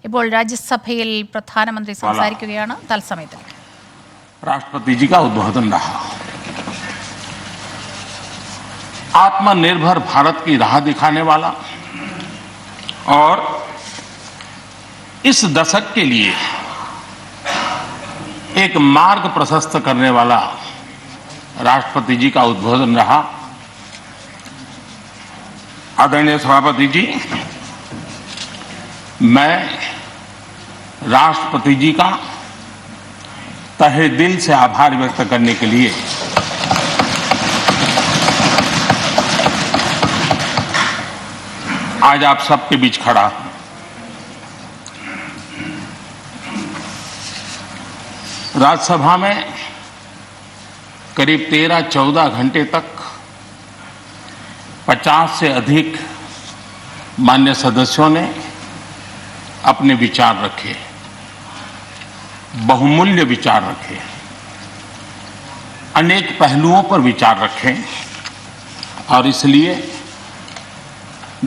ഇപ്പോൾ രാജ്യസഭയിൽ പ്രധാനമന്ത്രി സംസാരിക്കുകയാണ്. തത്സമയത്തിൽ राष्ट्रपति जी का उद्बोधन रहा। आत्मनिर्भर भारत की राह दिखाने वाला और इस दशक के लिए एक मार्ग प्रशस्त करने वाला राष्ट्रपति जी का उद्बोधन रहा। आदरणीय सभापति जी, मैं राष्ट्रपति जी का तहे दिल से आभार व्यक्त करने के लिए आज आप सबके बीच खड़ा हूं। राज्यसभा में करीब 13-14 घंटे तक 50 से अधिक मान्य सदस्यों ने अपने विचार रखे, बहुमूल्य विचार रखे, अनेक पहलुओं पर विचार रखे और इसलिए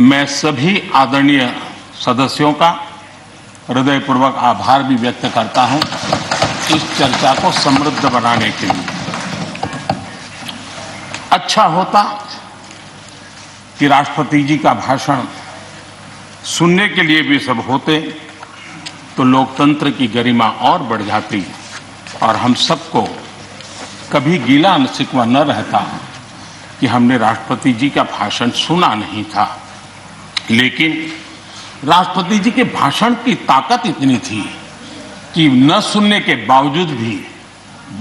मैं सभी आदरणीय सदस्यों का हृदयपूर्वक आभार भी व्यक्त करता हूं इस चर्चा को समृद्ध बनाने के लिए। अच्छा होता कि राष्ट्रपति जी का भाषण सुनने के लिए भी सब होते तो लोकतंत्र की गरिमा और बढ़ जाती और हम सबको कभी गिला शिकवा न रहता कि हमने राष्ट्रपति जी का भाषण सुना नहीं था। लेकिन राष्ट्रपति जी के भाषण की ताकत इतनी थी कि न सुनने के बावजूद भी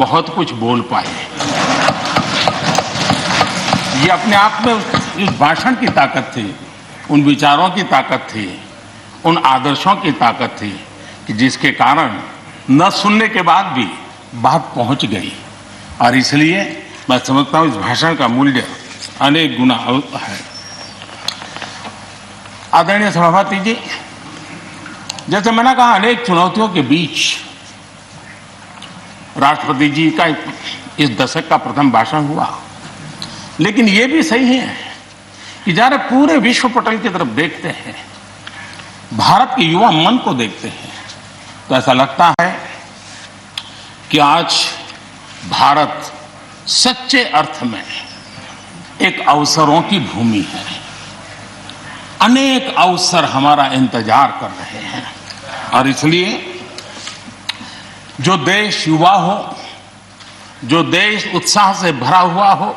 बहुत कुछ बोल पाए। ये अपने आप में इस भाषण की ताकत थी, उन विचारों की ताकत थी, उन आदर्शों की ताकत थी कि जिसके कारण न सुनने के बाद भी बात पहुंच गई और इसलिए मैं समझता हूं इस भाषण का मूल्य अनेक गुना है। आदरणीय सभापति जी, जैसे मैंने कहा, अनेक चुनौतियों के बीच राष्ट्रपति जी का इस दशक का प्रथम भाषण हुआ। लेकिन ये भी सही है कि जरा पूरे विश्व पटल की तरफ देखते हैं, भारत के युवा मन को देखते हैं, तो ऐसा लगता है कि आज भारत सच्चे अर्थ में एक अवसरों की भूमि है। अनेक अवसर हमारा इंतजार कर रहे हैं और इसलिए जो देश युवा हो, जो देश उत्साह से भरा हुआ हो,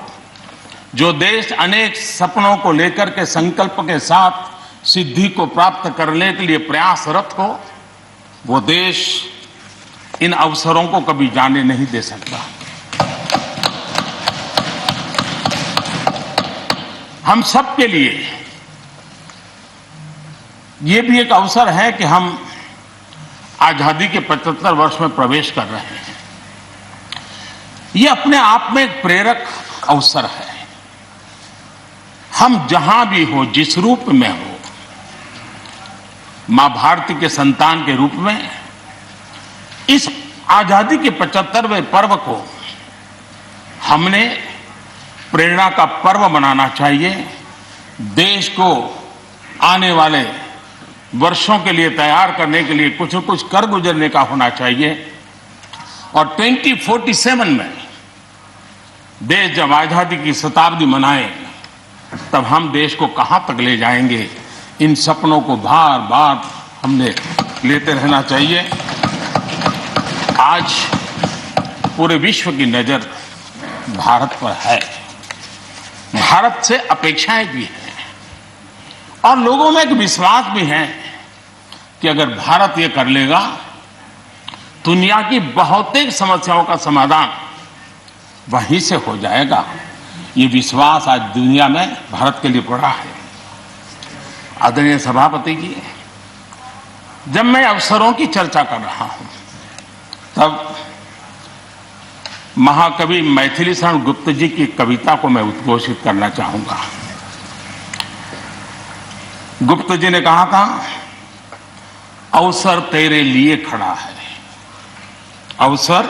जो देश अनेक सपनों को लेकर के संकल्प के साथ सिद्धि को प्राप्त करने के लिए प्रयासरत हो, वो देश इन अवसरों को कभी जाने नहीं दे सकता। हम सब के लिए ये भी एक अवसर है कि हम आजादी के 75 वर्ष में प्रवेश कर रहे हैं। ये अपने आप में एक प्रेरक अवसर है। हम जहां भी हो, जिस रूप में हो, मां भारती के संतान के रूप में इस आजादी के 75वें पर्व को हमने प्रेरणा का पर्व बनाना चाहिए। देश को आने वाले वर्षों के लिए तैयार करने के लिए कुछ न कुछ कर गुजरने का होना चाहिए और 2047 में देश जब आजादी की शताब्दी मनाए तब हम देश को कहां तक ले जाएंगे, इन सपनों को बार बार हमने लेते रहना चाहिए। आज पूरे विश्व की नजर भारत पर है, भारत से अपेक्षाएं भी हैं और लोगों में एक विश्वास भी है कि अगर भारत ये कर लेगा, दुनिया की बहुतेक समस्याओं का समाधान वहीं से हो जाएगा। ये विश्वास आज दुनिया में भारत के लिए बड़ा है। आदरणीय सभापति जी, जब मैं अवसरों की चर्चा कर रहा हूं तब महाकवि मैथिली शरण गुप्त जी की कविता को मैं उद्घोषित करना चाहूंगा। गुप्त जी ने कहा था, अवसर तेरे लिए खड़ा है, अवसर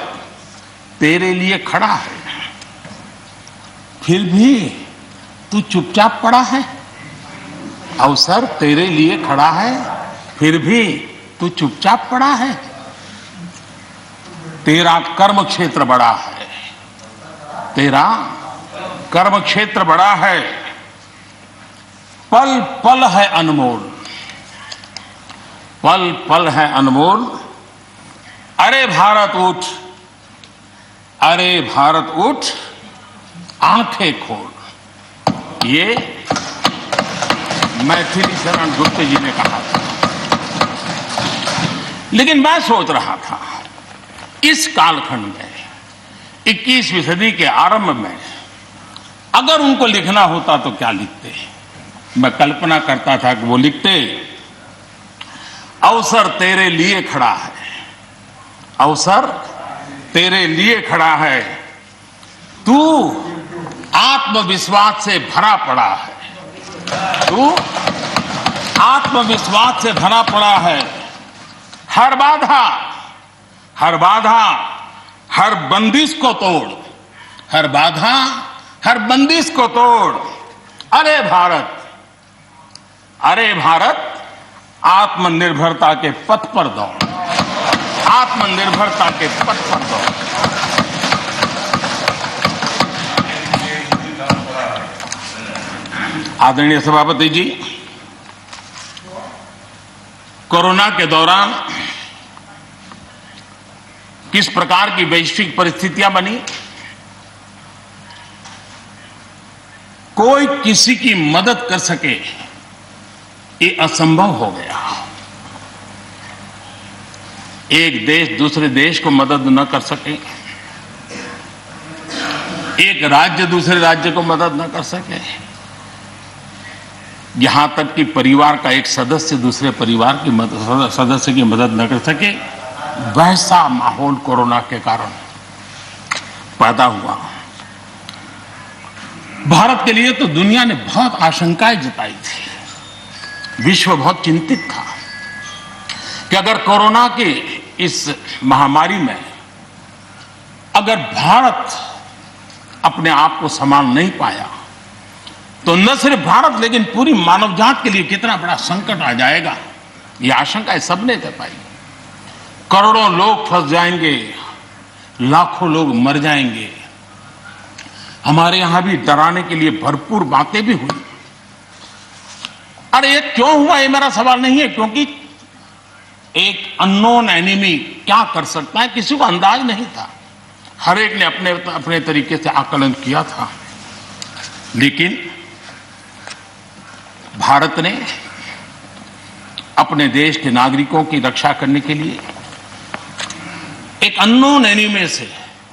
तेरे लिए खड़ा है, फिर भी तू चुपचाप पड़ा है। अवसर तेरे लिए खड़ा है, फिर भी तू चुपचाप पड़ा है। तेरा कर्म क्षेत्र बड़ा है, तेरा कर्म क्षेत्र बड़ा है। पल पल है अनमोल, पल पल है अनमोल। अरे भारत उठ, अरे भारत उठ, आंखें खोल। ये मैथिली शरण गुप्त जी ने कहा था। लेकिन मैं सोच रहा था, इस कालखंड में 21वीं सदी के आरंभ में अगर उनको लिखना होता तो क्या लिखते। मैं कल्पना करता था कि वो लिखते, अवसर तेरे लिए खड़ा है, अवसर तेरे लिए खड़ा है, तू आत्मविश्वास से भरा पड़ा है, तू आत्मविश्वास से भरा पड़ा है। हर बाधा, हर बाधा, हर बंदिश को तोड़, हर बाधा, हर बंदिश को तोड़। अरे भारत, अरे भारत, आत्मनिर्भरता के पथ पर दौड़, आत्मनिर्भरता के पथ पर दौड़। आदरणीय सभापति जी, कोरोना के दौरान किस प्रकार की वैश्विक परिस्थितियां बनी, कोई किसी की मदद कर सके ये असंभव हो गया। एक देश दूसरे देश को मदद न कर सके, एक राज्य दूसरे राज्य को मदद न कर सके, यहां तक कि परिवार का एक सदस्य दूसरे परिवार की सदस्य की मदद न कर सके, वैसा माहौल कोरोना के कारण पैदा हुआ। भारत के लिए तो दुनिया ने बहुत आशंकाएं जताई थी, विश्व बहुत चिंतित था कि अगर कोरोना की इस महामारी में अगर भारत अपने आप को संभाल नहीं पाया तो न सिर्फ भारत लेकिन पूरी मानव जात के लिए कितना बड़ा संकट आ जाएगा, ये आशंकाएं सबने जताई। करोड़ों लोग फंस जाएंगे, लाखों लोग मर जाएंगे। हमारे यहां भी डराने के लिए भरपूर बातें भी हुई। अरे ये क्यों हुआ, ये मेरा सवाल नहीं है, क्योंकि एक अननोन एनिमी क्या कर सकता है किसी को अंदाज नहीं था। हर एक ने अपने अपने तरीके से आकलन किया था। लेकिन भारत ने अपने देश के नागरिकों की रक्षा करने के लिए एक अननोन एनिमी से,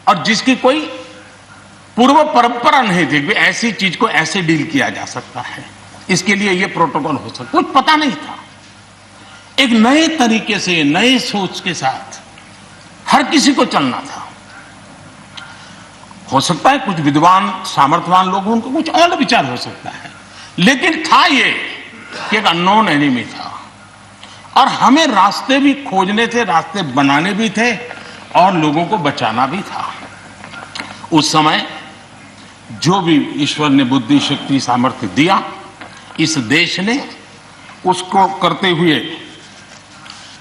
और जिसकी कोई पूर्व परंपरा नहीं थी कि ऐसी चीज को ऐसे डील किया जा सकता है, इसके लिए यह प्रोटोकॉल हो सकता, कुछ पता नहीं था। एक नए तरीके से, नए सोच के साथ हर किसी को चलना था। हो सकता है कुछ विद्वान सामर्थ्यवान लोग, उनको कुछ और विचार हो सकता है, लेकिन था ये कि एक अननोन एनिमी था और हमें रास्ते भी खोजने थे, रास्ते बनाने भी थे और लोगों को बचाना भी था। उस समय जो भी ईश्वर ने बुद्धि, शक्ति, सामर्थ्य दिया, इस देश ने उसको करते हुए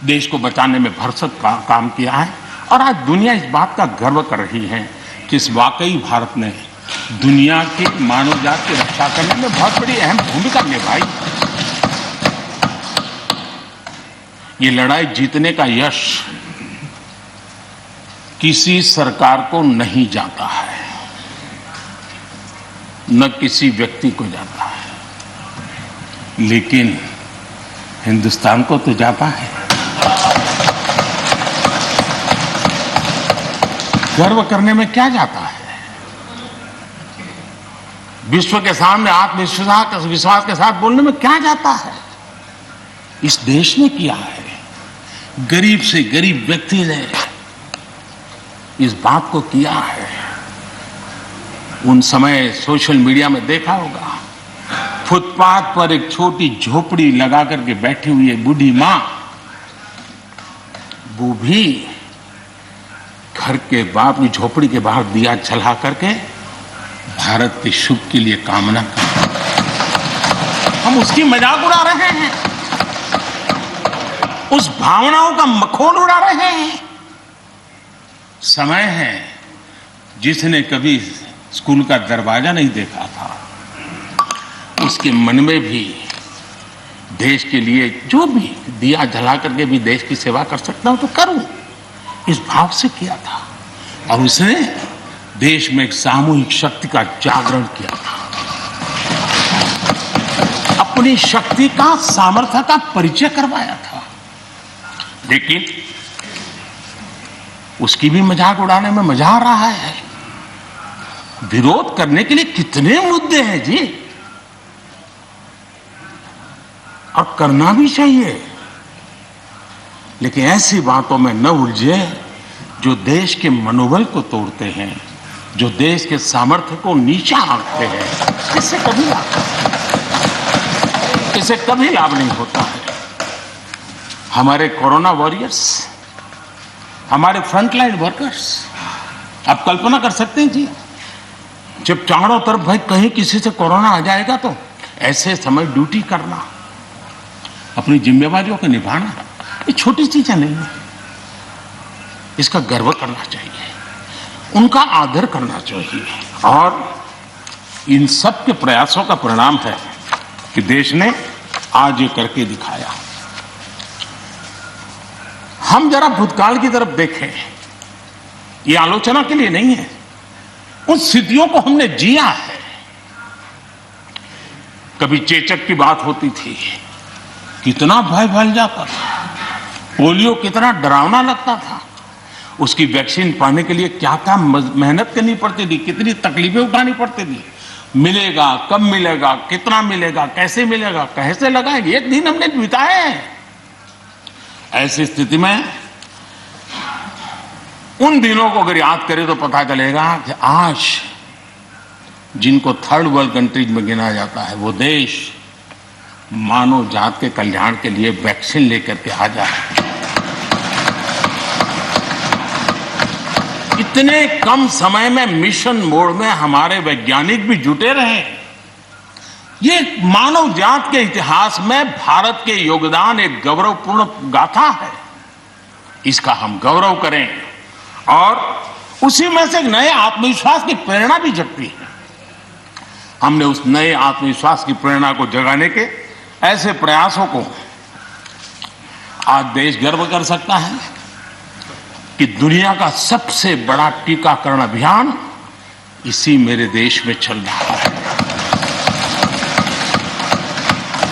देश को बचाने में भरसक काम किया है। और आज दुनिया इस बात का गर्व कर रही है कि इस वाकई भारत ने दुनिया की मानव जात की रक्षा करने में बहुत बड़ी अहम भूमिका निभाई। ये लड़ाई जीतने का यश किसी सरकार को नहीं जाता है, न किसी व्यक्ति को जाता है, लेकिन हिंदुस्तान को तो जाता है। गर्व करने में क्या जाता है? विश्व के सामने आत्मविश्वास के साथ बोलने में क्या जाता है? इस देश ने किया है। गरीब से गरीब व्यक्ति ने इस बात को किया है। उन समय सोशल मीडिया में देखा होगा, फुटपाथ पर एक छोटी झोपड़ी लगा करके बैठी हुई है बूढ़ी मां, वो भी घर के बाहर, झोपड़ी के बाहर दिया जला करके भारत के शुभ के लिए कामना करते। हम उसकी मजाक उड़ा रहे हैं। उस भावनाओं का मखौल उड़ा रहे हैं। समय है जिसने कभी स्कूल का दरवाजा नहीं देखा था, उसके मन में भी देश के लिए जो भी दिया जला करके भी देश की सेवा कर सकता हूं तो करूं, इस भाव से किया था। और उसने देश में एक सामूहिक शक्ति का जागरण किया था, अपनी शक्ति का, सामर्थ्य का परिचय करवाया था। लेकिन उसकी भी मजाक उड़ाने में मजा आ रहा है। विरोध करने के लिए कितने मुद्दे हैं जी, और करना भी चाहिए, लेकिन ऐसी बातों में न उलझे जो देश के मनोबल को तोड़ते हैं, जो देश के सामर्थ्य को नीचा आंकते हैं। इससे कभी लाभ नहीं होता है। हमारे कोरोना वॉरियर्स, हमारे फ्रंटलाइन वर्कर्स, आप कल्पना कर सकते हैं जी, जब चारों तरफ भाई कहीं किसी से कोरोना आ जाएगा तो ऐसे समय ड्यूटी करना, अपनी जिम्मेवारियों को निभाना, ये छोटी चीजें नहीं है। इसका गर्व करना चाहिए, उनका आदर करना चाहिए। और इन सब के प्रयासों का परिणाम है कि देश ने आज ये करके दिखाया। हम जरा भूतकाल की तरफ देखें, ये आलोचना के लिए नहीं है, उन स्थितियों को हमने जिया है। कभी चेचक की बात होती थी, कितना भय फैल जाता था, पोलियो कितना डरावना लगता था, उसकी वैक्सीन पाने के लिए क्या क्या मेहनत करनी पड़ती थी, कितनी तकलीफें उठानी पड़ती थी। मिलेगा, कब मिलेगा, कितना मिलेगा, कैसे मिलेगा, कैसे लगाएंगे, एक दिन हमने बिताए हैं। ऐसी स्थिति में उन दिनों को अगर याद करें तो पता चलेगा कि आज जिनको थर्ड वर्ल्ड कंट्रीज में गिना जाता है, वो देश मानव जात के कल्याण के लिए वैक्सीन लेकर के आ जाए। इतने कम समय में मिशन मोड में हमारे वैज्ञानिक भी जुटे रहे। ये मानव जात के इतिहास में भारत के योगदान एक गौरवपूर्ण गाथा है। इसका हम गौरव करें और उसी में से एक नए आत्मविश्वास की प्रेरणा भी जगती है। हमने उस नए आत्मविश्वास की प्रेरणा को जगाने के ऐसे प्रयासों को आज देश गर्व कर सकता है कि दुनिया का सबसे बड़ा टीकाकरण अभियान इसी मेरे देश में चल रहा है।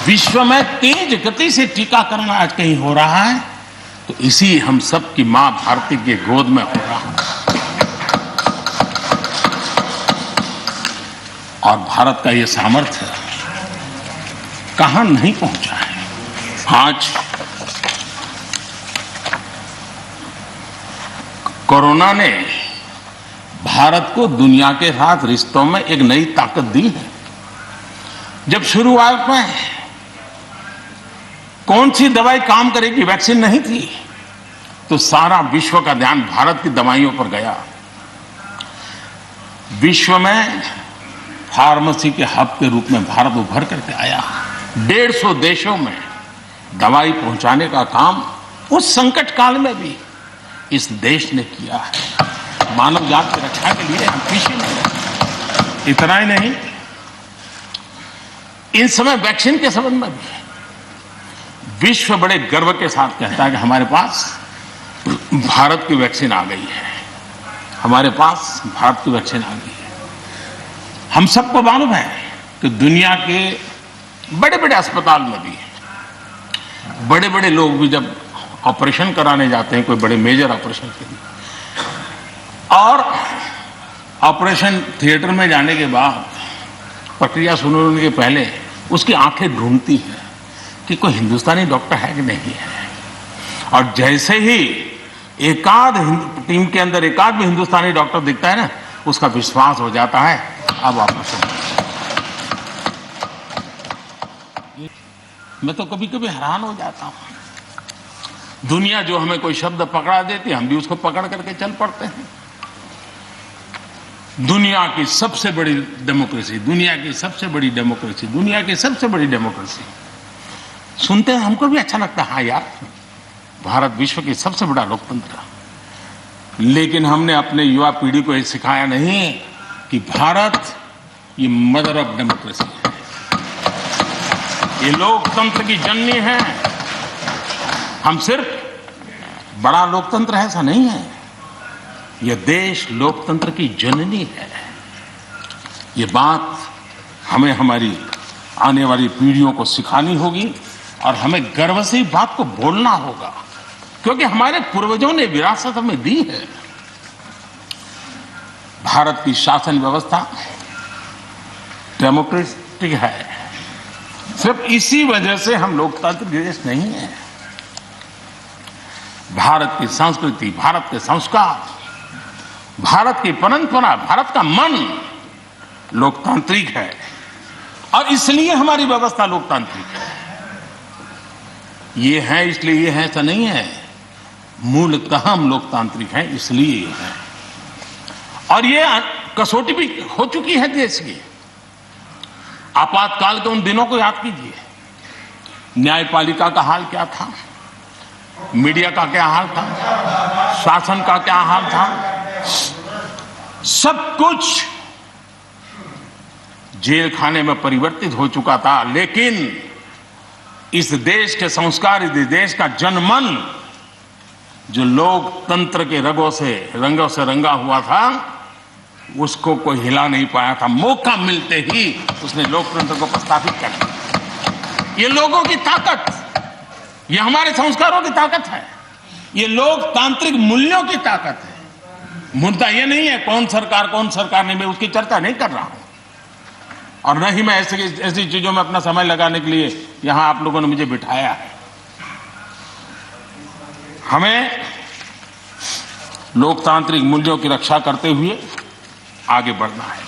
विश्व में तेज गति से टीकाकरण आज कहीं हो रहा है तो इसी हम सब की मां भारती के गोद में हो रहा है। और भारत का ये सामर्थ्य कहां नहीं पहुंचा है। आज कोरोना ने भारत को दुनिया के साथ रिश्तों में एक नई ताकत दी है। जब शुरुआत में कौन सी दवाई काम करेगी, वैक्सीन नहीं थी, तो सारा विश्व का ध्यान भारत की दवाइयों पर गया। विश्व में फार्मेसी के हब के रूप में भारत उभर करके आया। 150 देशों में दवाई पहुंचाने का काम उस संकट काल में भी इस देश ने किया है। मानव जात की रक्षा के लिए हम पीछे नहीं। इतना ही नहीं, इन समय वैक्सीन के संबंध में भी विश्व बड़े गर्व के साथ कहता है कि हमारे पास भारत की वैक्सीन आ गई है, हमारे पास भारत की वैक्सीन आ गई है। हम सबको मालूम है कि दुनिया के बड़े बड़े अस्पताल में भी बड़े बड़े लोग भी जब ऑपरेशन कराने जाते हैं, कोई बड़े मेजर ऑपरेशन के लिए, और ऑपरेशन थिएटर में जाने के बाद प्रक्रिया शुरू होने के पहले उसकी आंखें ढूंढती हैं कि कोई हिंदुस्तानी डॉक्टर है कि नहीं है। और जैसे ही एकाध टीम के अंदर एकाध भी हिंदुस्तानी डॉक्टर दिखता है ना, उसका विश्वास हो जाता है अब ऑपरेशन। मैं तो कभी कभी हैरान हो जाता हूं। दुनिया जो हमें कोई शब्द पकड़ा देती है, हम भी उसको पकड़ करके चल पड़ते हैं। दुनिया की सबसे बड़ी डेमोक्रेसी, दुनिया की सबसे बड़ी डेमोक्रेसी, दुनिया की सबसे बड़ी डेमोक्रेसी सुनते हैं, हमको भी अच्छा लगता है। हाँ यार, भारत विश्व की सबसे बड़ा लोकतंत्र। लेकिन हमने अपने युवा पीढ़ी को ये सिखाया नहीं कि भारत ये मदर ऑफ डेमोक्रेसी है, ये लोकतंत्र की जननी है। हम सिर्फ बड़ा लोकतंत्र है ऐसा नहीं है, यह देश लोकतंत्र की जननी है। ये बात हमें हमारी आने वाली पीढ़ियों को सिखानी होगी और हमें गर्व से इस बात को बोलना होगा, क्योंकि हमारे पूर्वजों ने विरासत हमें दी है। भारत की शासन व्यवस्था डेमोक्रेटिक है। सिर्फ इसी वजह से हम लोकतांत्रिक देश नहीं है। भारत की संस्कृति, भारत के संस्कार, भारत की परंपरा, भारत का मन लोकतांत्रिक है और इसलिए हमारी व्यवस्था लोकतांत्रिक है। ये है इसलिए ये है ऐसा नहीं है, मूलतः हम लोकतांत्रिक हैं इसलिए ये है। और ये कसौटी भी हो चुकी है देश की। आपातकाल के उन दिनों को याद कीजिए, न्यायपालिका का हाल क्या था, मीडिया का क्या हाल था, शासन का क्या हाल था। सब कुछ जेल खाने में परिवर्तित हो चुका था, लेकिन इस देश के संस्कार, इस देश का जनमन जो लोकतंत्र के रंगों से रंगा हुआ था, उसको कोई हिला नहीं पाया था। मौका मिलते ही उसने लोकतंत्र को प्रस्थापित कर दिया। ये लोगों की ताकत, ये हमारे संस्कारों की ताकत है, ये लोकतांत्रिक मूल्यों की ताकत है। मुद्दा ये नहीं है कौन सरकार नहीं, मैं उसकी चर्चा नहीं कर रहा हूं और न ही मैं ऐसी चीजों में अपना समय लगाने के लिए यहां आप लोगों ने मुझे बिठाया है। हमें लोकतांत्रिक मूल्यों की रक्षा करते हुए आगे बढ़ना है।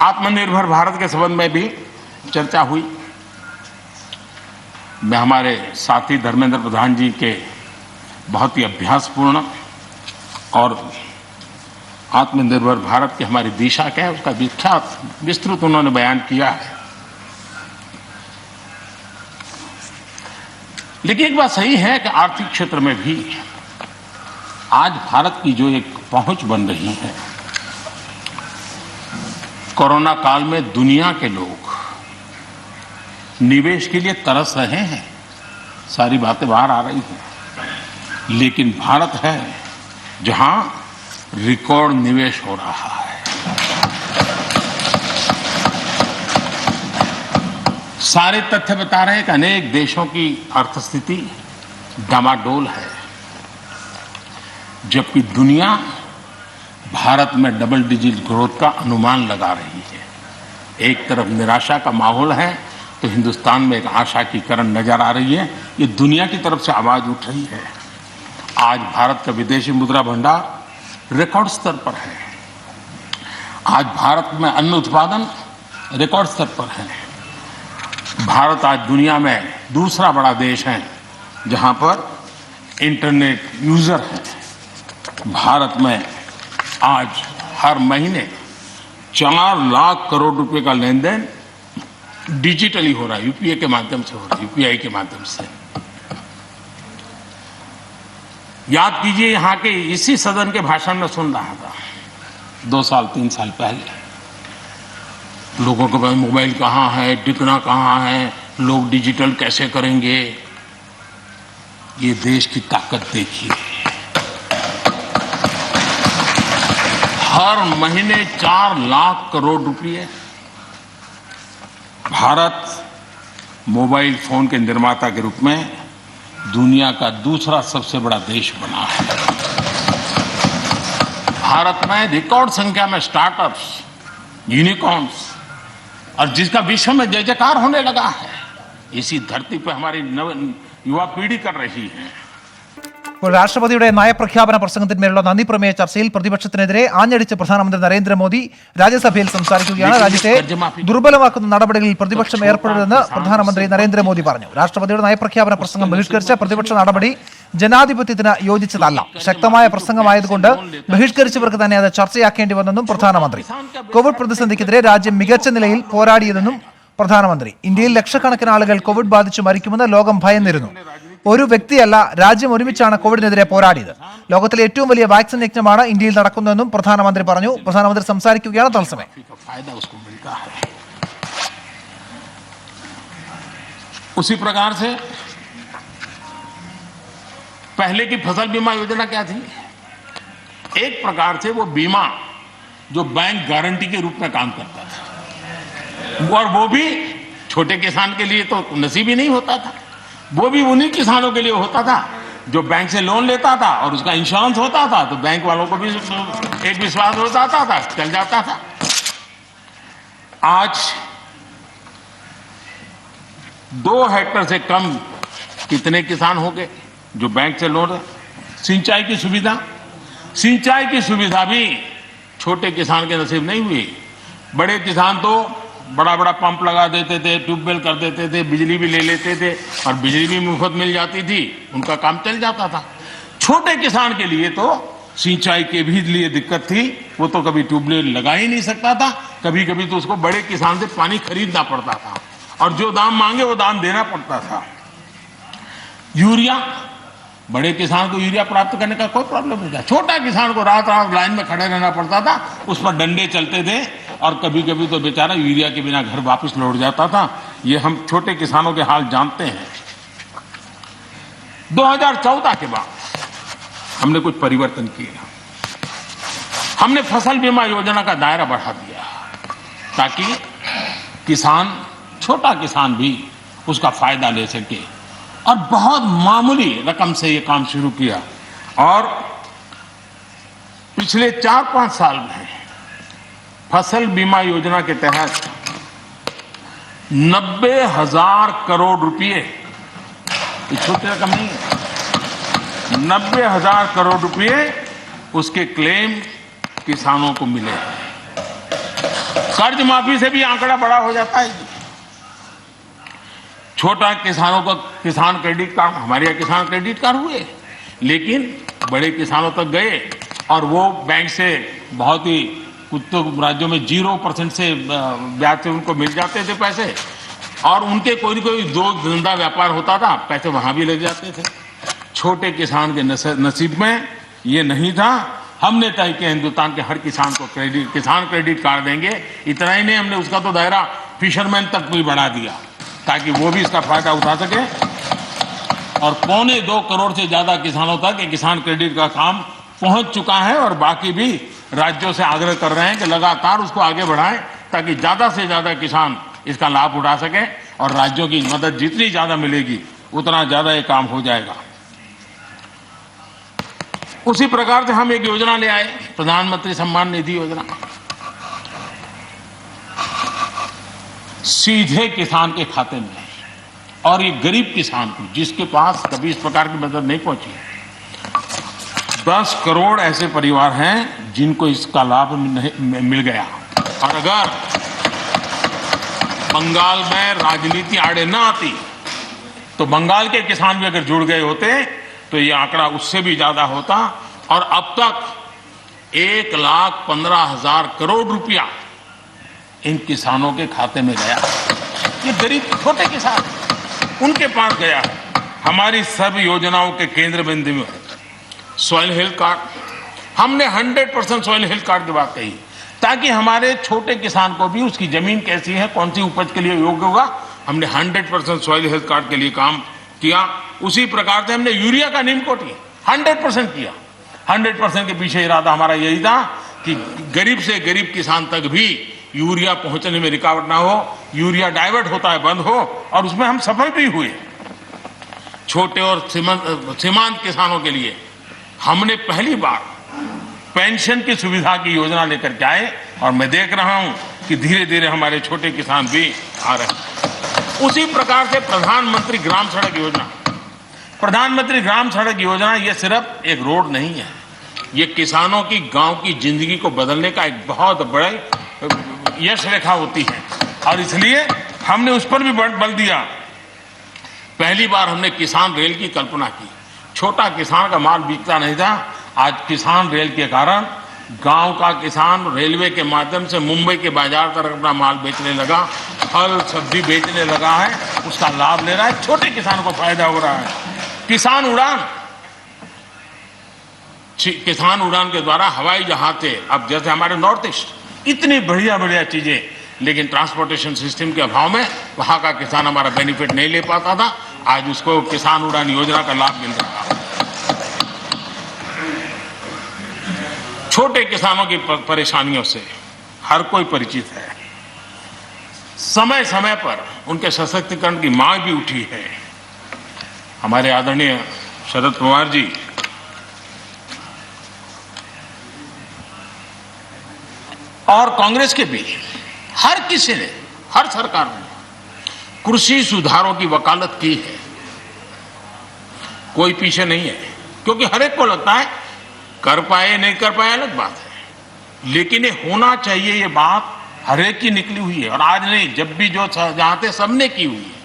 आत्मनिर्भर भारत के संबंध में भी चर्चा हुई। मैं हमारे साथी धर्मेंद्र प्रधान जी के बहुत ही अभ्यासपूर्ण और आत्मनिर्भर भारत की हमारी दिशा क्या है उसका विख्यात विस्तृत उन्होंने बयान किया है। लेकिन एक बात सही है कि आर्थिक क्षेत्र में भी आज भारत की जो एक पहुंच बन रही है, कोरोना काल में दुनिया के लोग निवेश के लिए तरस रहे हैं, सारी बातें बाहर आ रही हैं, लेकिन भारत है जहां रिकॉर्ड निवेश हो रहा है। सारे तथ्य बता रहे हैं कि अनेक देशों की अर्थस्थिति डामाडोल है, जबकि दुनिया भारत में डबल डिजिट ग्रोथ का अनुमान लगा रही है। एक तरफ निराशा का माहौल है तो हिंदुस्तान में एक आशा की किरण नजर आ रही है। ये दुनिया की तरफ से आवाज उठ रही है। आज भारत का विदेशी मुद्रा भंडार रिकॉर्ड स्तर पर है। आज भारत में अन्न उत्पादन रिकॉर्ड स्तर पर है। भारत आज दुनिया में दूसरा बड़ा देश है जहां पर इंटरनेट यूजर है। भारत में आज हर महीने 4 लाख करोड़ रुपए का लेन देन डिजिटली हो रहा है, यूपीआई के माध्यम से हो रहा है, यूपीआई के माध्यम से। याद कीजिए, यहां के इसी सदन के भाषण में सुन रहा था 2 साल 3 साल पहले, लोगों के पास मोबाइल कहां है, टिकना कहां है, लोग डिजिटल कैसे करेंगे। ये देश की ताकत देखिए, हर महीने 4 लाख करोड़ रुपए भारत मोबाइल फोन के निर्माता के रूप में दुनिया का दूसरा सबसे बड़ा देश बना है। भारत में रिकॉर्ड संख्या में स्टार्टअप्स, यूनिकॉर्न्स और जिसका विश्व में जय जयकार होने लगा है, इसी धरती पर हमारी युवा पीढ़ी कर रही है। രാഷ്ട്രപതിയുടെ നയപ്രഖ്യാപന പ്രസംഗത്തിന്മേലുള്ള നന്ദി പ്രമേയ ചർച്ചയിൽ പ്രതിപക്ഷത്തിനെതിരെ ആഞ്ഞടിച്ച പ്രധാനമന്ത്രി നരേന്ദ്രമോദി രാജ്യസഭയിൽ സംസാരിക്കുകയാണ്. രാജ്യത്തെ ദുർബലമാക്കുന്ന നടപടികളിൽ പ്രതിപക്ഷം ഏർപ്പെടരുതെന്ന് പ്രധാനമന്ത്രി നരേന്ദ്രമോദി പറഞ്ഞു. രാഷ്ട്രപതിയുടെ നയപ്രഖ്യാപന പ്രസംഗം ബഹിഷ്കരിച്ച പ്രതിപക്ഷ നടപടി ജനാധിപത്യത്തിന് യോജിച്ചതല്ല. ശക്തമായ പ്രസംഗമായതുകൊണ്ട് ബഹിഷ്കരിച്ചവർക്ക് തന്നെ അത് ചർച്ചയാക്കേണ്ടി വന്നെന്നും പ്രധാനമന്ത്രി. കോവിഡ് പ്രതിസന്ധിക്കെതിരെ രാജ്യം മികച്ച നിലയിൽ പോരാടിയതെന്നും പ്രധാനമന്ത്രി. ഇന്ത്യയിൽ ലക്ഷക്കണക്കിന് ആളുകൾ കോവിഡ് ബാധിച്ച് മരിക്കുമെന്ന് ലോകം ഭയന്നിരുന്നു. ഒരു വ്യക്തിയല്ല, രാജ്യം ഒരുമിച്ചാണ് കോവിഡിനെതിരെ പോരാടിയത്. ലോകത്തിലെ ഏറ്റവും വലിയ വാക്സിൻ യജ്ഞമാണ് ഇന്ത്യയിൽ നടക്കുന്നതെന്നും പ്രധാനമന്ത്രി പറഞ്ഞു. പ്രധാനമന്ത്രി സംസാരിക്കുകയാണ് തത്സമയം. उसी प्रकार से पहले की फसल बीमा योजना क्या थी? एक प्रकार से वो बीमा जो बैंक गारंटी के रूप में काम करता था, और वो भी छोटे किसान के लिए तो नसीब ही नहीं होता था. वो भी उन्हीं किसानों के लिए होता था जो बैंक से लोन लेता था और उसका इंश्योरेंस होता था, तो बैंक वालों को भी एक विश्वास हो जाता था, चल जाता था. आज 2 हेक्टेयर से कम कितने किसान हो गए जो बैंक से लोन है? सिंचाई की सुविधा भी छोटे किसान के नसीब नहीं हुई. बड़े किसान तो बड़ा बड़ा पंप लगा देते थे, ट्यूबवेल कर देते थे, बिजली भी ले लेते थे और बिजली भी मुफ्त मिल जाती थी, उनका काम चल जाता था. छोटे किसान के लिए तो सिंचाई के भी लिए दिक्कत थी. वो तो कभी ट्यूबवेल लगा ही नहीं सकता था, कभी कभी तो उसको बड़े किसान से पानी खरीदना पड़ता था और जो दाम मांगे वो दाम देना पड़ता था. यूरिया, बड़े किसान को यूरिया प्राप्त करने का कोई प्रॉब्लम नहीं था. छोटा किसान को रात रात लाइन में खड़े रहना पड़ता था, उस पर डंडे चलते थे और कभी कभी तो बेचारा यूरिया के बिना घर वापस लौट जाता था. ये हम छोटे किसानों के हाल जानते हैं. 2014 के बाद हमने कुछ परिवर्तन किए. हमने फसल बीमा योजना का दायरा बढ़ा दिया ताकि किसान, छोटा किसान भी उसका फायदा ले सके, और बहुत मामूली रकम से ये काम शुरू किया. और पिछले 4-5 साल में फसल बीमा योजना के तहत 90,000 करोड़ रुपए, ये छोटी रकम नहीं है, 90,000 करोड़ रुपए उसके क्लेम किसानों को मिले. कर्ज माफी से भी आंकड़ा बड़ा हो जाता है. छोटा किसानों का किसान क्रेडिट कार्ड, हमारे यहाँ किसान क्रेडिट कार्ड हुए, लेकिन बड़े किसानों तक गए और वो बैंक से बहुत ही, कुछ तो राज्यों में 0% से ब्याज से उनको मिल जाते थे पैसे, और उनके कोई न कोई दो धंधा व्यापार होता था, पैसे वहां भी लग जाते थे. छोटे किसान के नसीब में ये नहीं था. हमने तय किया हिंदुस्तान के हर किसान को किसान क्रेडिट कार्ड देंगे. इतना ही नहीं, हमने उसका तो दायरा फिशरमैन तक भी बढ़ा दिया ताकि वो भी इसका फायदा उठा सके. और 2.25 करोड़ से ज्यादा किसानों तक ये किसान क्रेडिट का काम पहुंच चुका है, और बाकी भी राज्यों से आग्रह कर रहे हैं कि लगातार उसको आगे बढ़ाएं ताकि ज्यादा से ज्यादा किसान इसका लाभ उठा सके, और राज्यों की मदद जितनी ज्यादा मिलेगी उतना ज्यादा ये काम हो जाएगा. उसी प्रकार से हम एक योजना ले आए, प्रधानमंत्री सम्मान निधि योजना. सीधे किसान के खाते में, और ये गरीब किसान को जिसके पास कभी इस प्रकार की मदद नहीं पहुंची. 10 करोड़ ऐसे परिवार हैं जिनको इसका लाभ मिल गया. और अगर बंगाल में राजनीति आड़े न आती तो बंगाल के किसान भी अगर जुड़ गए होते तो ये आंकड़ा उससे भी ज्यादा होता. और अब तक 1,15,000 करोड़ रुपया इन किसानों के खाते में गया. ये गरीब छोटे किसान, उनके पास गया है. हमारी सभी योजनाओं के केंद्र बिंदु में सॉइल हेल्थ कार्ड, हमने 100% सॉइल हेल्थ कार्ड की बात कही ताकि हमारे छोटे किसान को भी उसकी जमीन कैसी है, कौन सी उपज के लिए योग्य होगा, हमने 100% सॉइल हेल्थ कार्ड के लिए काम किया. उसी प्रकार से हमने यूरिया का निमकोटी 100% किया. 100% के पीछे इरादा हमारा यही था कि गरीब से गरीब किसान तक भी यूरिया पहुंचने में रुकावट ना हो, यूरिया डाइवर्ट होता है बंद हो, और उसमें हम सफल भी हुए. छोटे और सीमांत किसानों के लिए हमने पहली बार पेंशन की सुविधा की योजना लेकर के आए, और मैं देख रहा हूं कि धीरे धीरे हमारे छोटे किसान भी आ रहे हैं. उसी प्रकार से प्रधानमंत्री ग्राम सड़क योजना, प्रधानमंत्री ग्राम सड़क योजना ये सिर्फ एक रोड नहीं है, ये किसानों की गांव की जिंदगी को बदलने का एक बहुत बड़ा यश रेखा होती है, और इसलिए हमने उस पर भी बल दिया. पहली बार हमने किसान रेल की कल्पना की. छोटा किसान का माल बिकता नहीं था, आज किसान रेल के कारण गांव का किसान रेलवे के माध्यम से मुंबई के बाजार तक अपना माल बेचने लगा, फल सब्जी बेचने लगा है, उसका लाभ ले रहा है. छोटे किसान को फायदा हो रहा है. किसान उड़ान के द्वारा हवाई जहाज से, अब जैसे हमारे नॉर्थ ईस्ट इतनी बढ़िया बढ़िया चीजें, लेकिन ट्रांसपोर्टेशन सिस्टम के अभाव में वहां का किसान हमारा बेनिफिट नहीं ले पाता था। आज उसको किसान उड़ान योजना का लाभ मिल रहा है। छोटे किसानों की परेशानियों से हर कोई परिचित है। समय समय पर उनके सशक्तिकरण की मांग भी उठी है। हमारे आदरणीय शरद पवार जी और कांग्रेस के भी हर किसी ने, हर सरकार ने कृषि सुधारों की वकालत की है। कोई पीछे नहीं है, क्योंकि हर एक को लगता है कर पाए नहीं कर पाए अलग बात है, लेकिन ये होना चाहिए, ये बात हर एक की निकली हुई है। और आज नहीं, जब भी जो चाहते सबने की हुई है।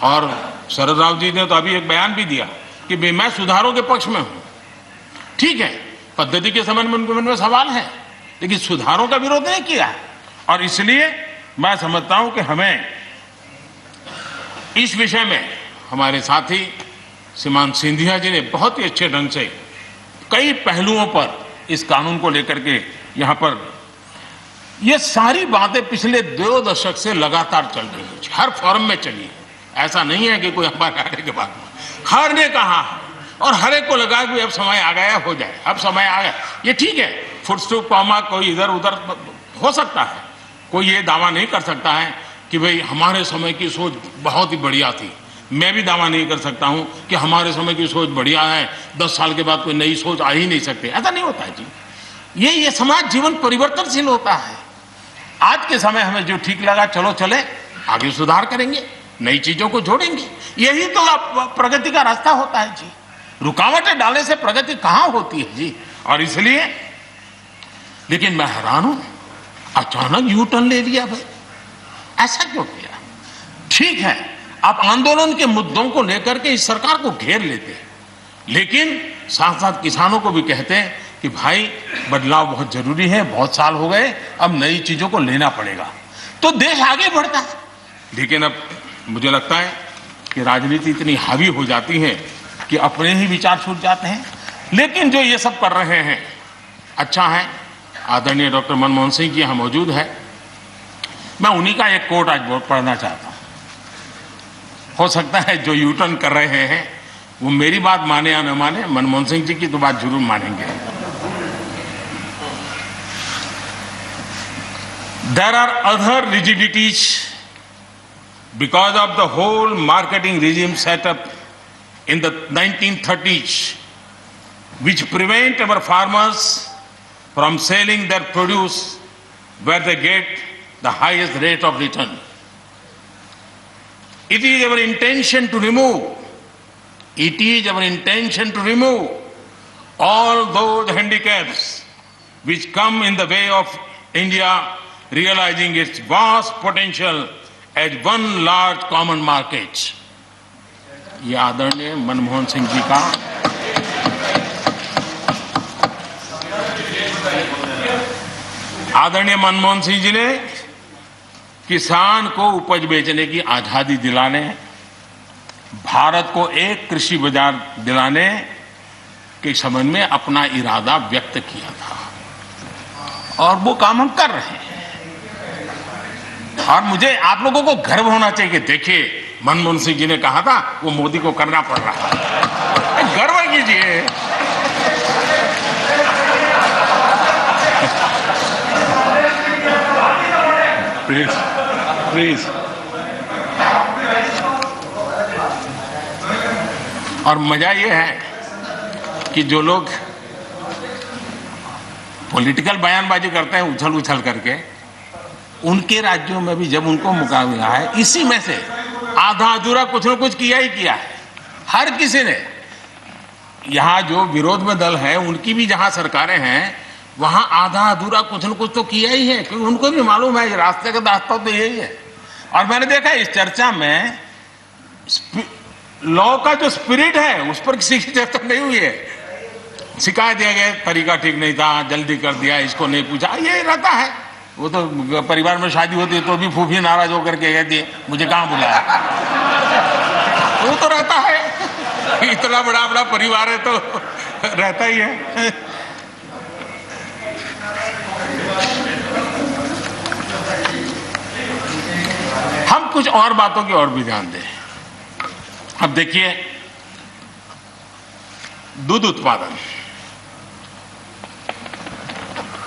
और शरद राव जी ने तो अभी एक बयान भी दिया कि मैं सुधारों के पक्ष में हूं। ठीक है, पद्धति के संबंध में उनके मन में सवाल है, लेकिन सुधारों का विरोध नहीं किया है। और इसलिए मैं समझता हूं कि हमें इस विषय में हमारे साथी श्रीमान सिंधिया जी ने बहुत ही अच्छे ढंग से कई पहलुओं पर इस कानून को लेकर के यहां पर ये सारी बातें पिछले 2 दशक से लगातार चल रही है, हर फोरम में चली है। ऐसा नहीं है कि कोई हमारे आने के बाद में हर ने कहा है और हर एक को लगा कि अब समय आ गया, हो जाए, अब समय आ गया। ये ठीक है, फुटस्टॉप कॉमा कोई इधर उधर हो सकता है, कोई ये दावा नहीं कर सकता है कि भाई हमारे समय की सोच बहुत ही बढ़िया थी। मैं भी दावा नहीं कर सकता हूं कि हमारे समय की सोच बढ़िया है, 10 साल के बाद कोई नई सोच आ ही नहीं सकती। ऐसा नहीं होता है जी। ये समाज जीवन परिवर्तनशील होता है। आज के समय हमें जो ठीक लगा चलो चले, आगे सुधार करेंगे, नई चीजों को जोड़ेंगे। यही तो प्रगति का रास्ता होता है जी। रुकावटें डालने से प्रगति कहां होती है जी। और इसलिए, लेकिन मैं हैरान हूं, अचानक यू टर्न ले लिया भाई, ऐसा क्यों किया? ठीक है, आप आंदोलन के मुद्दों को लेकर के इस सरकार को घेर लेते हैं, लेकिन साथ साथ किसानों को भी कहते हैं कि भाई बदलाव बहुत जरूरी है, बहुत साल हो गए, अब नई चीजों को लेना पड़ेगा, तो देश आगे बढ़ता है। लेकिन अब मुझे लगता है कि राजनीति इतनी हावी हो जाती है कि अपने ही विचार छूट जाते हैं। लेकिन जो ये सब कर रहे हैं अच्छा है। आदरणीय डॉक्टर मनमोहन सिंह जी यहां मौजूद है, मैं उन्हीं का एक कोट आज पढ़ना चाहता हूं। हो सकता है जो यू टर्न कर रहे हैं वो मेरी बात माने या न माने, मनमोहन सिंह जी की तो बात जरूर मानेंगे। There are other rigidities because of the whole marketing regime set up in the 1930s, which prevent our farmers from selling their produce where they get the highest rate of return. It is our intention to remove all those handicaps which come in the way of India realizing its vast potential as one large common market. ये आदरणीय मनमोहन सिंह जी का आदरणीय मनमोहन सिंह जी ने किसान को उपज बेचने की आजादी दिलाने, भारत को एक कृषि बाजार दिलाने के संबंध में अपना इरादा व्यक्त किया था और वो काम हम कर रहे हैं। और मुझे आप लोगों को गर्व होना चाहिए कि देखिए मनमोहन सिंह जी ने कहा था वो मोदी को करना पड़ रहा है, गर्व कीजिए। प्लीज। और मजा ये है कि जो लोग पॉलिटिकल बयानबाजी करते हैं उछल उछल करके, उनके राज्यों में भी जब उनको मौका मिला है, इसी में से आधा अधूरा कुछ न कुछ किया ही किया है हर किसी ने। यहां जो विरोध में दल है उनकी भी जहां सरकारें हैं वहां आधा अधूरा कुछ न कुछ तो किया ही है, क्योंकि उनको भी मालूम है रास्ते का रास्ता तो यही है। और मैंने देखा इस चर्चा में लॉ का जो स्पिरिट है उस पर किसी की चर्चा नहीं हुई है। शिकायत दिया गया तरीका ठीक नहीं था, जल्दी कर दिया, इसको नहीं पूछा, ये रहता है। वो तो परिवार में शादी होती है तो भी फूफी नाराज होकर के कहती है मुझे कहां बुलाया, वो तो रहता है। इतना बड़ा बड़ा परिवार है तो रहता ही है। हम कुछ और बातों की और भी ध्यान दें। अब देखिए, दूध उत्पादन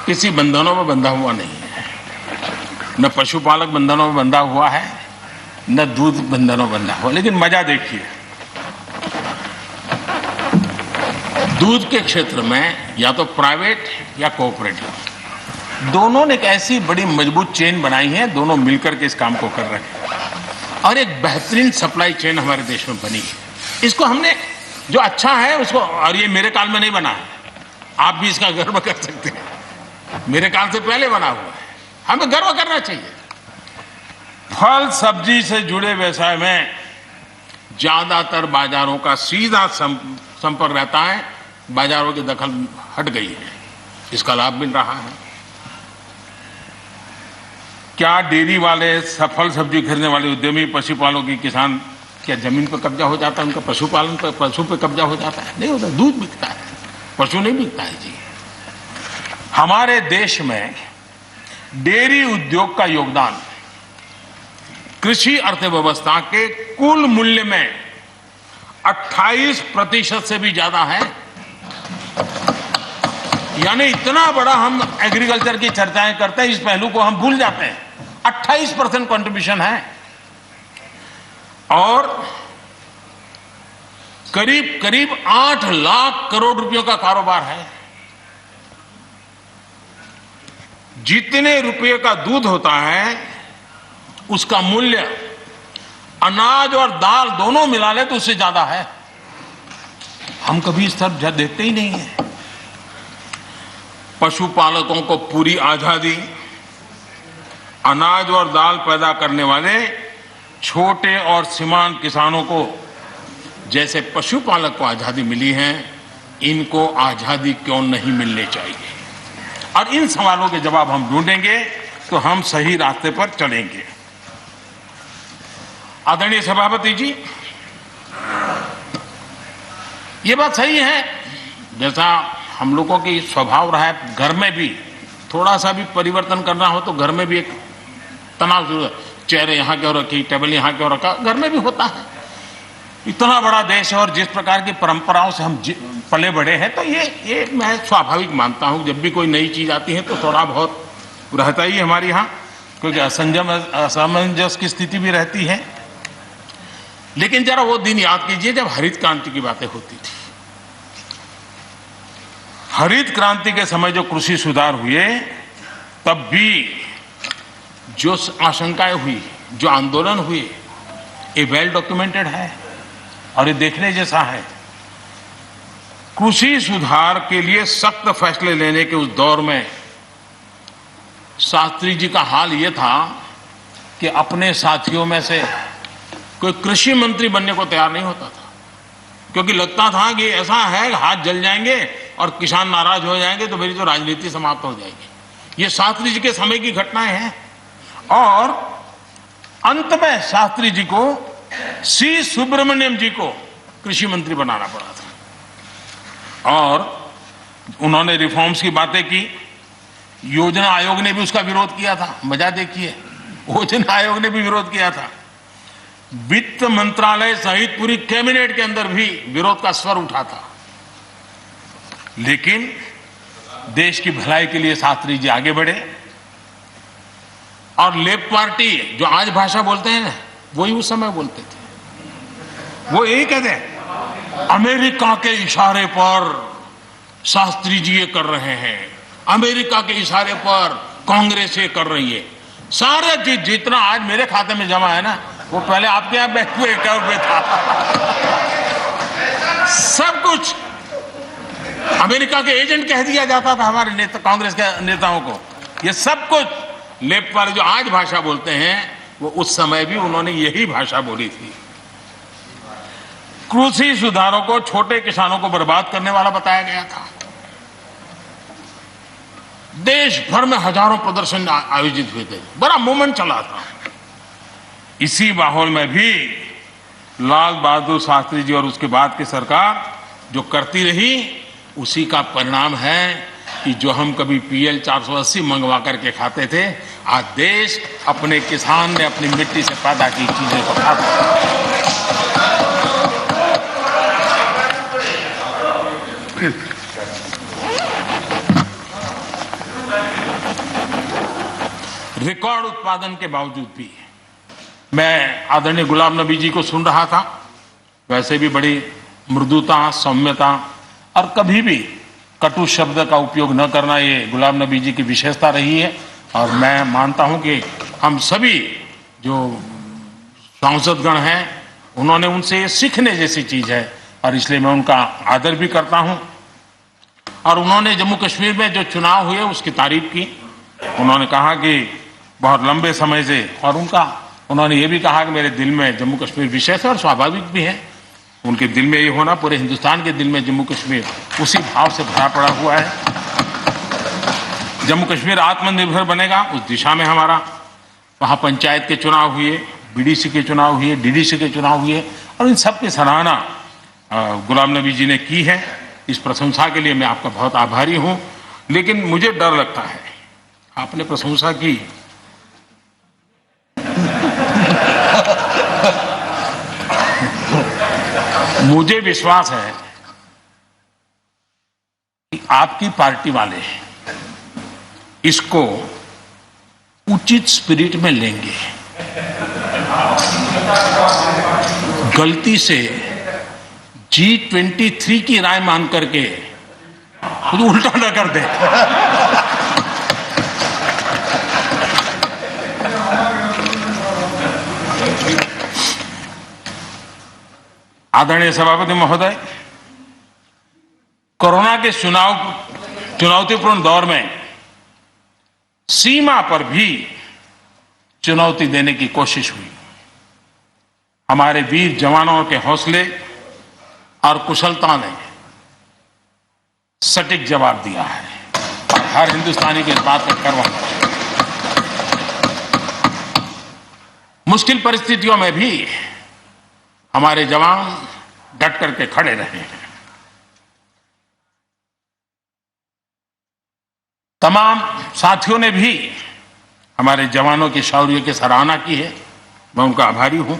किसी बंधनों में बंधा हुआ नहीं है, न पशुपालक बंधनों में बंधा हुआ है, न दूध बंधनों में बंधा हुआ। लेकिन मजा देखिए, दूध के क्षेत्र में या तो प्राइवेट या कोऑपरेटिव, दोनों ने एक ऐसी बड़ी मजबूत चेन बनाई है, दोनों मिलकर के इस काम को कर रहे हैं और एक बेहतरीन सप्लाई चेन हमारे देश में बनी है। इसको हमने जो अच्छा है उसको, और ये मेरे काल में नहीं बना है, आप भी इसका गर्व कर सकते हैं, मेरे काल से पहले बना हुआ है, हमें गर्व करना चाहिए। फल सब्जी से जुड़े व्यवसाय में ज्यादातर बाजारों का सीधा संपर्क रहता है, बाजारों की दखल हट गई है, इसका लाभ मिल रहा है। क्या डेयरी वाले, फल सब्जी खरीदने वाले उद्यमी, पशुपालकों की किसान, क्या जमीन पर कब्जा हो जाता है उनका? पशुपालन पर, पशु पे कब्जा हो जाता है? नहीं होता, दूध बिकता है, पशु नहीं बिकता है जी। हमारे देश में डेयरी उद्योग का योगदान कृषि अर्थव्यवस्था के कुल मूल्य में 28% से भी ज्यादा है। यानी इतना बड़ा हम एग्रीकल्चर की चर्चाएं करते हैं, इस पहलू को हम भूल जाते हैं। 28% कंट्रीब्यूशन है और करीब करीब 8 लाख करोड़ रुपयों का कारोबार है। जितने रुपये का दूध होता है उसका मूल्य अनाज और दाल दोनों मिला ले तो उससे ज्यादा है। हम कभी इस तरफ देखते ही नहीं है। पशुपालकों को पूरी आजादी, अनाज और दाल पैदा करने वाले छोटे और सीमांत किसानों को जैसे पशुपालक को आजादी मिली है, इनको आजादी क्यों नहीं मिलनी चाहिए? और इन सवालों के जवाब हम ढूंढेंगे तो हम सही रास्ते पर चलेंगे। आदरणीय सभापति जी, ये बात सही है, जैसा हम लोगों की स्वभाव रहा है, घर में भी थोड़ा सा भी परिवर्तन करना हो तो घर में भी एक तनाव जरूर है। चेहरे यहाँ क्यों रखी, टेबल यहाँ क्यों रखा, घर में भी होता है। इतना बड़ा देश है और जिस प्रकार की परंपराओं से हम पले बड़े हैं, तो ये मैं स्वाभाविक मानता हूं। जब भी कोई नई चीज आती है तो थोड़ा बहुत रहता ही हमारे यहाँ, क्योंकि असमंजस की स्थिति भी रहती है। लेकिन जरा वो दिन याद कीजिए जब हरित क्रांति की बातें होती थी। हरित क्रांति के समय जो कृषि सुधार हुए, तब भी जो आशंकाएं हुई, जो आंदोलन हुए, ये वेल डॉक्यूमेंटेड है और ये देखने जैसा है। कृषि सुधार के लिए सख्त फैसले लेने के उस दौर में शास्त्री जी का हाल यह था कि अपने साथियों में से कोई कृषि मंत्री बनने को तैयार नहीं होता था, क्योंकि लगता था कि ऐसा है हाथ जल जाएंगे और किसान नाराज हो जाएंगे तो मेरी तो राजनीति समाप्त हो जाएगी। ये शास्त्री जी के समय की घटनाएं हैं। और अंत में शास्त्री जी को सी सुब्रमण्यम जी को कृषि मंत्री बनाना पड़ा था और उन्होंने रिफॉर्म्स की बातें की। योजना आयोग ने भी उसका विरोध किया था। मजा देखिए, योजना आयोग ने भी विरोध किया था। वित्त मंत्रालय सहित पूरी कैबिनेट के अंदर भी विरोध का स्वर उठा था। लेकिन देश की भलाई के लिए शास्त्री जी आगे बढ़े और लेफ्ट पार्टी जो आज भाषा बोलते हैं ना, वही उस समय बोलते थे। वो यही कहते हैं, अमेरिका के इशारे पर शास्त्री जी ये कर रहे हैं, अमेरिका के इशारे पर कांग्रेस ये कर रही है। सारा चीज जितना आज मेरे खाते में जमा है ना, वो पहले आपके यहाँ बैठे था। सब कुछ अमेरिका के एजेंट कह दिया जाता था हमारे नेता, कांग्रेस के नेताओं को। ये सब कुछ लेफ्ट वाले जो आज भाषा बोलते हैं, वो उस समय भी उन्होंने यही भाषा बोली थी। कृषि सुधारों को छोटे किसानों को बर्बाद करने वाला बताया गया था। देश भर में हजारों प्रदर्शन आयोजित हुए थे, बड़ा मूवमेंट चला था। इसी माहौल में भी लाल बहादुर शास्त्री जी और उसके बाद की सरकार जो करती रही, उसी का परिणाम है कि जो हम कभी PL 480 मंगवा करके खाते थे, आज देश अपने किसान ने अपनी मिट्टी से पैदा की चीजें को खाता है। रिकॉर्ड उत्पादन के बावजूद भी मैं आदरणीय गुलाम नबी जी को सुन रहा था। वैसे भी बड़ी मृदुता, सौम्यता और कभी भी कटु शब्द का उपयोग न करना, ये गुलाम नबी जी की विशेषता रही है। और मैं मानता हूं कि हम सभी जो सांसदगण हैं, उन्होंने उनसे ये सीखने जैसी चीज है और इसलिए मैं उनका आदर भी करता हूं। और उन्होंने जम्मू कश्मीर में जो चुनाव हुए उसकी तारीफ की। उन्होंने कहा कि बहुत लंबे समय से, और उन्होंने ये भी कहा कि मेरे दिल में जम्मू कश्मीर विशेष है और स्वाभाविक भी है। उनके दिल में ये होना, पूरे हिंदुस्तान के दिल में जम्मू कश्मीर उसी भाव से भरा पड़ा हुआ है। जम्मू कश्मीर आत्मनिर्भर बनेगा, उस दिशा में हमारा वहां पंचायत के चुनाव हुए, BDC के चुनाव हुए, DDC के चुनाव हुए और इन सब की सराहना गुलाम नबी जी ने की है। इस प्रशंसा के लिए मैं आपका बहुत आभारी हूं। लेकिन मुझे डर लगता है, आपने प्रशंसा की, मुझे विश्वास है कि आपकी पार्टी वाले इसको उचित स्पिरिट में लेंगे। गलती से G23 की राय मान करके खुद उल्टा न कर दे। आदरणीय सभापति महोदय, कोरोना के चुनौतीपूर्ण दौर में सीमा पर भी चुनौती देने की कोशिश हुई। हमारे वीर जवानों के हौसले और कुशलता ने सटीक जवाब दिया है और हर हिंदुस्तानी के इस बात पर गर्व है। मुश्किल परिस्थितियों में भी हमारे जवान डट करके खड़े रहे हैं। तमाम साथियों ने भी हमारे जवानों के शौर्य की सराहना की है, मैं उनका आभारी हूं।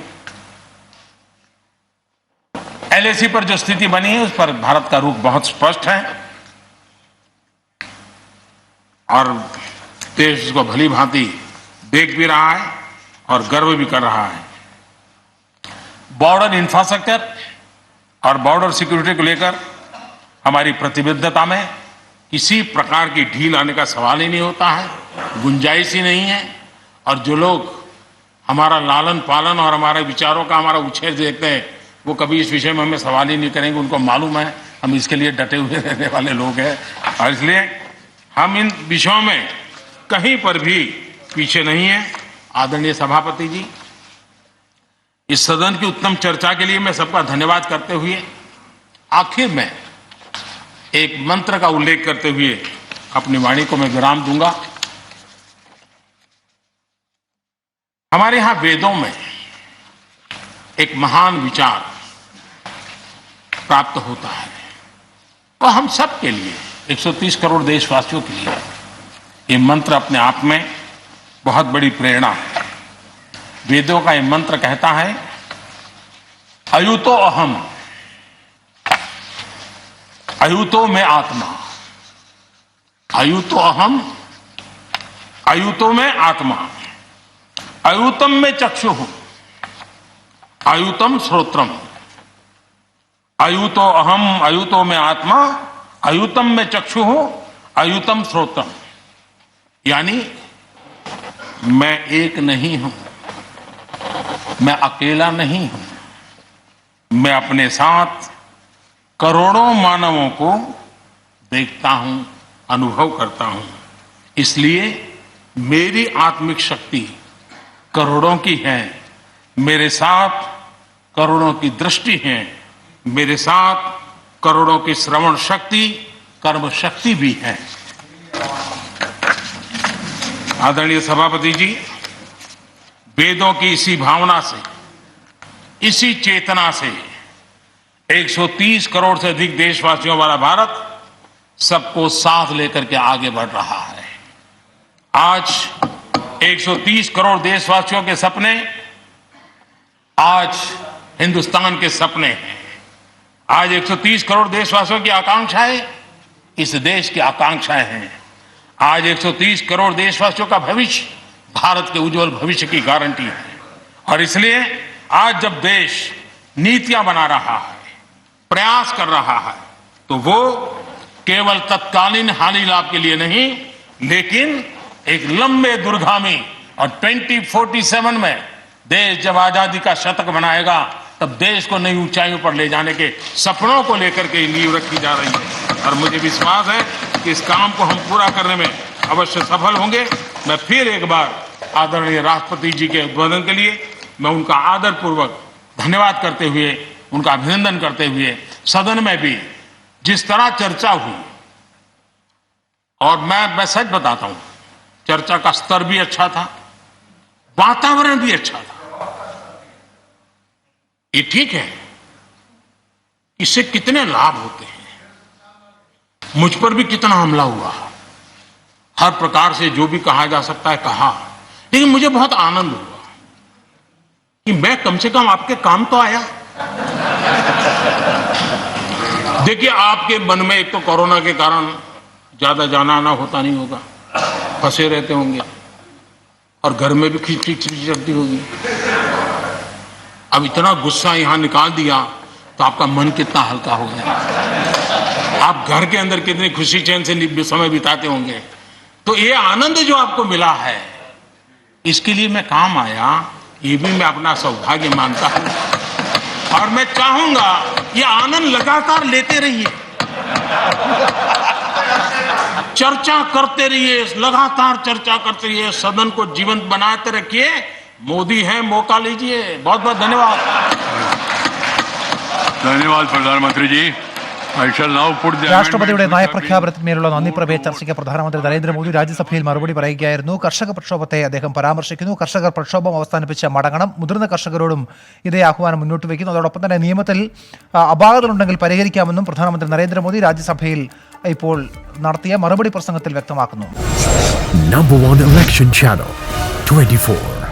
LAC पर जो स्थिति बनी है, उस पर भारत का रुख बहुत स्पष्ट है और देश उसको भली भांति देख भी रहा है और गर्व भी कर रहा है। बॉर्डर इंफ्रास्ट्रक्चर और बॉर्डर सिक्योरिटी को लेकर हमारी प्रतिबद्धता में किसी प्रकार की ढील आने का सवाल ही नहीं होता है, गुंजाइश ही नहीं है। और जो लोग हमारा लालन पालन और हमारे विचारों का हमारा उछेर देखते हैं, वो कभी इस विषय में हमें सवाल ही नहीं करेंगे। उनको मालूम है हम इसके लिए डटे हुए रहने वाले लोग हैं और इसलिए हम इन विषयों में कहीं पर भी पीछे नहीं है। आदरणीय सभापति जी, इस सदन की उत्तम चर्चा के लिए मैं सबका धन्यवाद करते हुए आखिर में एक मंत्र का उल्लेख करते हुए अपनी वाणी को मैं विराम दूंगा। हमारे यहां वेदों में एक महान विचार प्राप्त होता है और हम सब के लिए, 130 करोड़ देशवासियों के लिए ये मंत्र अपने आप में बहुत बड़ी प्रेरणा है। वेदों का ये मंत्र कहता है, अयुतो अहम, अयुतो में आत्मा, अयुतो अहम, अयुतो में आत्मा, अयुतम में चक्षुः, अयुतम श्रोत्रम, अयुतो अहम, अयुतो में आत्मा, अयुतम में चक्षुः, अयुतम श्रोत्रम। यानी मैं एक नहीं हूं, मैं अकेला नहीं हूं, मैं अपने साथ करोड़ों मानवों को देखता हूं, अनुभव करता हूं। इसलिए मेरी आत्मिक शक्ति करोड़ों की है, मेरे साथ करोड़ों की दृष्टि है, मेरे साथ करोड़ों की श्रवण शक्ति, कर्म शक्ति भी है। आदरणीय सभापति जी, वेदों की इसी भावना से इसी चेतना से 130 करोड़ से अधिक देशवासियों वाला भारत सबको साथ लेकर के आगे बढ़ रहा है। आज 130 करोड़ देशवासियों के सपने आज हिंदुस्तान के सपने हैं। आज 130 करोड़ देशवासियों की आकांक्षाएं इस देश की आकांक्षाएं हैं। आज 130 करोड़ देशवासियों का भविष्य भारत के उज्जवल भविष्य की गारंटी है। और इसलिए आज जब देश नीतियां बना रहा है, प्रयास कर रहा है, तो वो केवल तत्कालीन हानि लाभ के लिए नहीं, लेकिन एक लंबे दूरगामी और 2047 में देश जब आजादी का शतक मनाएगा तब देश को नई ऊंचाइयों पर ले जाने के सपनों को लेकर के नींव रखी जा रही है। और मुझे विश्वास है कि इस काम को हम पूरा करने में अवश्य सफल होंगे। मैं फिर एक बार आदरणीय राष्ट्रपति जी के उद्बोधन के लिए मैं उनका आदरपूर्वक धन्यवाद करते हुए, उनका अभिनंदन करते हुए, सदन में भी जिस तरह चर्चा हुई, और मैं सच बताता हूं, चर्चा का स्तर भी अच्छा था, वातावरण भी अच्छा था। ये ठीक है, इससे कितने लाभ होते हैं, मुझ पर भी कितना हमला हुआ, हर प्रकार से जो भी कहा जा सकता है कहा, लेकिन मुझे बहुत आनंद हुआ कि मैं कम से कम आपके काम तो आया। देखिए, आपके मन में एक तो कोरोना के कारण ज्यादा जाना आना होता नहीं होगा, फंसे रहते होंगे, और घर में भी खिचखिच रखती होगी। अब इतना गुस्सा यहां निकाल दिया तो आपका मन कितना हल्का हो गया, आप घर के अंदर कितनी खुशी चैन से समय बिताते होंगे। तो ये आनंद जो आपको मिला है, इसके लिए मैं काम आया, ये भी मैं अपना सौभाग्य मानता हूं। और मैं चाहूंगा ये आनंद लगातार लेते रहिए, चर्चा करते रहिए, लगातार चर्चा करते रहिए, सदन को जीवंत बनाते रखिए। मोदी है, मौका लीजिए। बहुत बहुत धन्यवाद। धन्यवाद प्रधानमंत्री जी। രാഷ്ട്രപതിയുടെ നയപ്രഖ്യാപനത്തിന്മേലുള്ള നന്ദി പ്രമേയ ചർച്ചയ്ക്ക് പ്രധാനമന്ത്രി നരേന്ദ്രമോദി രാജ്യസഭയിൽ മറുപടി പറയുകയായിരുന്നു. കർഷക പ്രക്ഷോഭത്തെ അദ്ദേഹം പരാമർശിക്കുന്നു. കർഷകർ പ്രക്ഷോഭം അവസാനിപ്പിച്ച് മടങ്ങണം, മുതിർന്ന കർഷകരോടും ഇതേ ആഹ്വാനം മുന്നോട്ട് വയ്ക്കുന്നു. അതോടൊപ്പം തന്നെ നിയമത്തിൽ അപാകതകളുണ്ടെങ്കിൽ പരിഹരിക്കാമെന്നും പ്രധാനമന്ത്രി നരേന്ദ്രമോദി രാജ്യസഭയിൽ ഇപ്പോൾ നടത്തിയ മറുപടി പ്രസംഗത്തിൽ വ്യക്തമാക്കുന്നു. Number 1 election channel 24.